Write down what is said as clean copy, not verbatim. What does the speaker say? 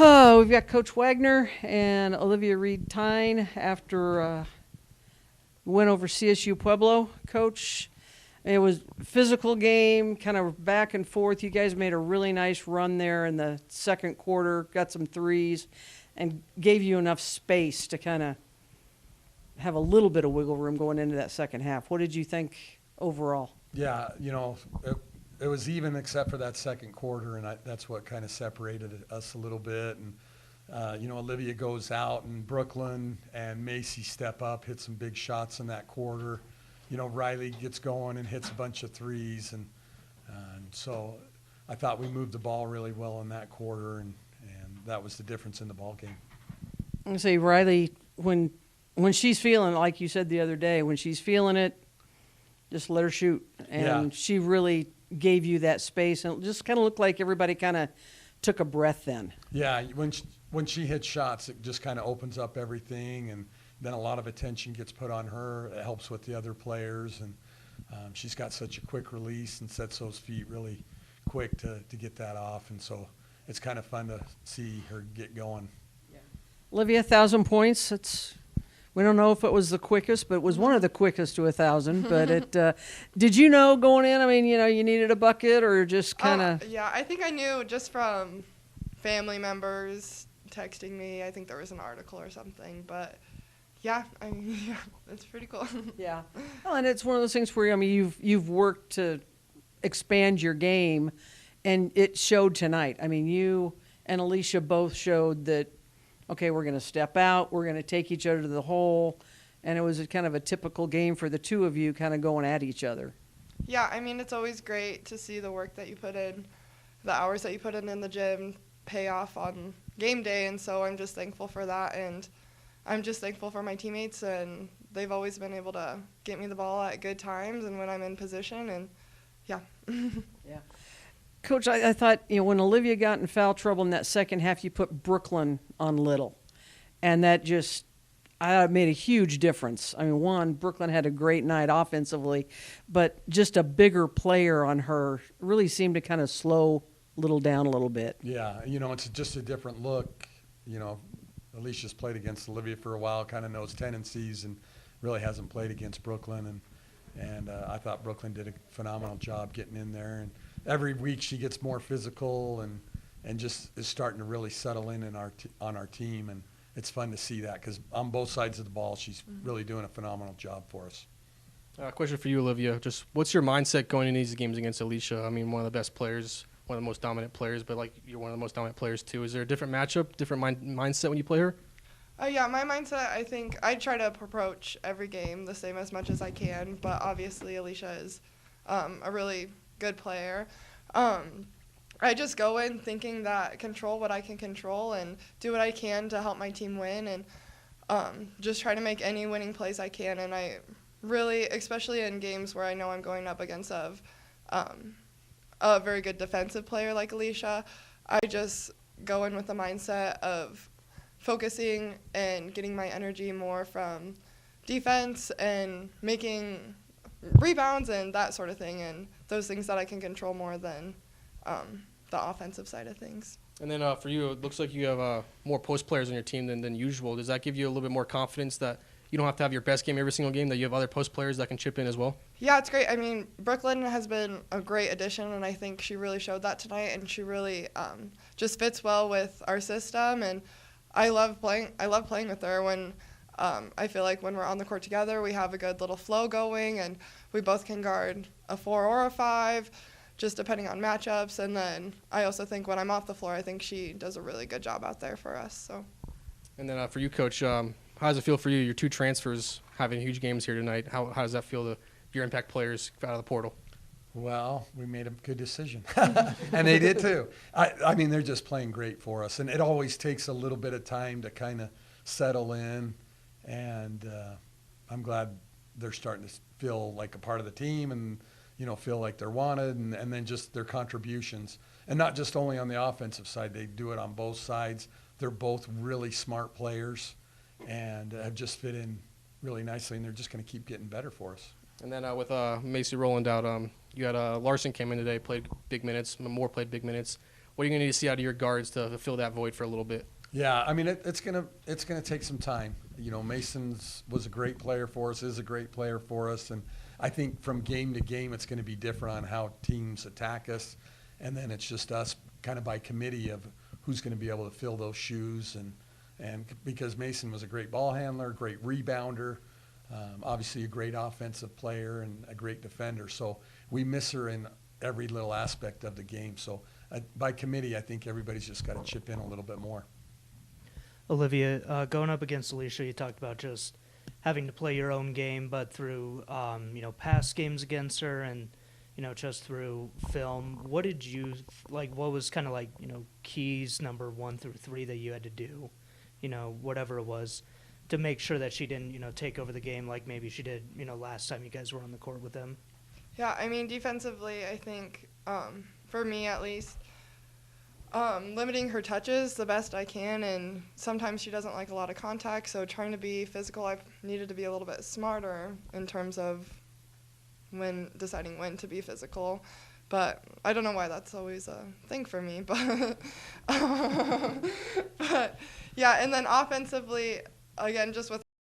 Oh, we've got Coach Wagner and Olivia Thyne after went over CSU Pueblo. Coach, it was a physical game, kind of back and forth. You guys made a really nice run there in the second quarter, got some threes, and gave you enough space to kind of have a little bit of wiggle room going into that second half. What did you think overall? Yeah, it was even except for that second quarter, and that's what kind of separated us a little bit. And, Olivia goes out, and Brooklyn and Macy step up, hit some big shots in that quarter. Riley gets going and hits a bunch of threes. And so I thought we moved the ball really well in that quarter, and that was the difference in the ball game. I'm going to say Riley, when she's feeling, like you said the other day, when she's feeling it, just let her shoot. And she really gave you that space, and it just kind of looked like everybody kind of took a breath then. Yeah, when she hits shots, it just kind of opens up everything, and then a lot of attention gets put on her. It helps with the other players, and she's got such a quick release and sets those feet really quick to get that off, and so it's kind of fun to see her get going. Yeah. Olivia, 1,000 points. We don't know if it was the quickest, but it was one of the quickest to 1,000. But it did you know going in? I mean, you needed a bucket, or just kind of? Yeah, I think I knew just from family members texting me. I think there was an article or something, but yeah, it's pretty cool. Yeah, well, and it's one of those things where you've worked to expand your game, and it showed tonight. I mean, you and Alicia both showed that. Okay, we're going to step out, we're going to take each other to the hole, and it was kind of a typical game for the two of you kind of going at each other. Yeah, I mean, it's always great to see the work that you put in, the hours that you put in the gym pay off on game day, and so I'm just thankful for that, and I'm just thankful for my teammates, and they've always been able to get me the ball at good times and when I'm in position, and yeah. Yeah. Coach, I thought, when Olivia got in foul trouble in that second half, you put Brooklyn on Little. And that just made a huge difference. I mean, one, Brooklyn had a great night offensively, but just a bigger player on her really seemed to kind of slow Little down a little bit. Yeah, it's just a different look. Alicia's played against Olivia for a while, kind of knows tendencies, and really hasn't played against Brooklyn. And I thought Brooklyn did a phenomenal job getting in there. And every week she gets more physical and just is starting to really settle in on our team, and it's fun to see that because on both sides of the ball she's really doing a phenomenal job for us. Question for you, Olivia. Just what's your mindset going into these games against Alicia? I mean, one of the best players, one of the most dominant players, but you're one of the most dominant players too. Is there a different matchup, different mindset when you play her? Yeah, my mindset, I think I try to approach every game the same as much as I can, but obviously Alicia is a really good player. I just go in thinking that control what I can control and do what I can to help my team win, and just try to make any winning plays I can. And I really, especially in games where I know I'm going up against a very good defensive player like Alicia, I just go in with the mindset of focusing and getting my energy more from defense and making rebounds and that sort of thing, and those things that I can control more than the offensive side of things. And then for you, it looks like you have more post players on your team than usual. Does that give you a little bit more confidence that you don't have to have your best game every single game, that you have other post players that can chip in as well? Yeah, it's great. I mean, Brooklyn has been a great addition, and I think she really showed that tonight, and she really just fits well with our system, and I love playing with her when I feel like when we're on the court together, we have a good little flow going, and we both can guard a 4 or a 5, just depending on matchups. And then I also think when I'm off the floor, I think she does a really good job out there for us. So. And then for you, Coach, how does it feel for you? Your 2 transfers having huge games here tonight. How does that feel to your impact players out of the portal? Well, we made a good decision, and they did too. I mean, they're just playing great for us, and it always takes a little bit of time to kind of settle in, and I'm glad they're starting to feel like a part of the team and, feel like they're wanted, and then just their contributions. And not just only on the offensive side, they do it on both sides. They're both really smart players and have just fit in really nicely, and they're just going to keep getting better for us. And then with Macy Rowland out, you had Larson came in today, played big minutes, Moore played big minutes. what are you going to need to see out of your guards to fill that void for a little bit? Yeah, I mean it's gonna take some time. You know, Mason's was a great player for us, is a great player for us, and I think from game to game it's going to be different on how teams attack us, and then it's just us kind of by committee of who's going to be able to fill those shoes, and because Mason was a great ball handler, great rebounder, obviously a great offensive player and a great defender. So we miss her in every little aspect of the game. So by committee, I think everybody's just got to chip in a little bit more. Olivia, going up against Alicia, you talked about just having to play your own game, but through past games against her and just through film. What did you like? What was kind of like keys number 1 through 3 that you had to do, whatever it was, to make sure that she didn't take over the game like maybe she did last time you guys were on the court with them? Yeah, I mean, defensively, I think, for me at least, limiting her touches the best I can, and sometimes she doesn't like a lot of contact, so trying to be physical, I've needed to be a little bit smarter in terms of when deciding when to be physical. But I don't know why that's always a thing for me, but but yeah, and then offensively, again, just with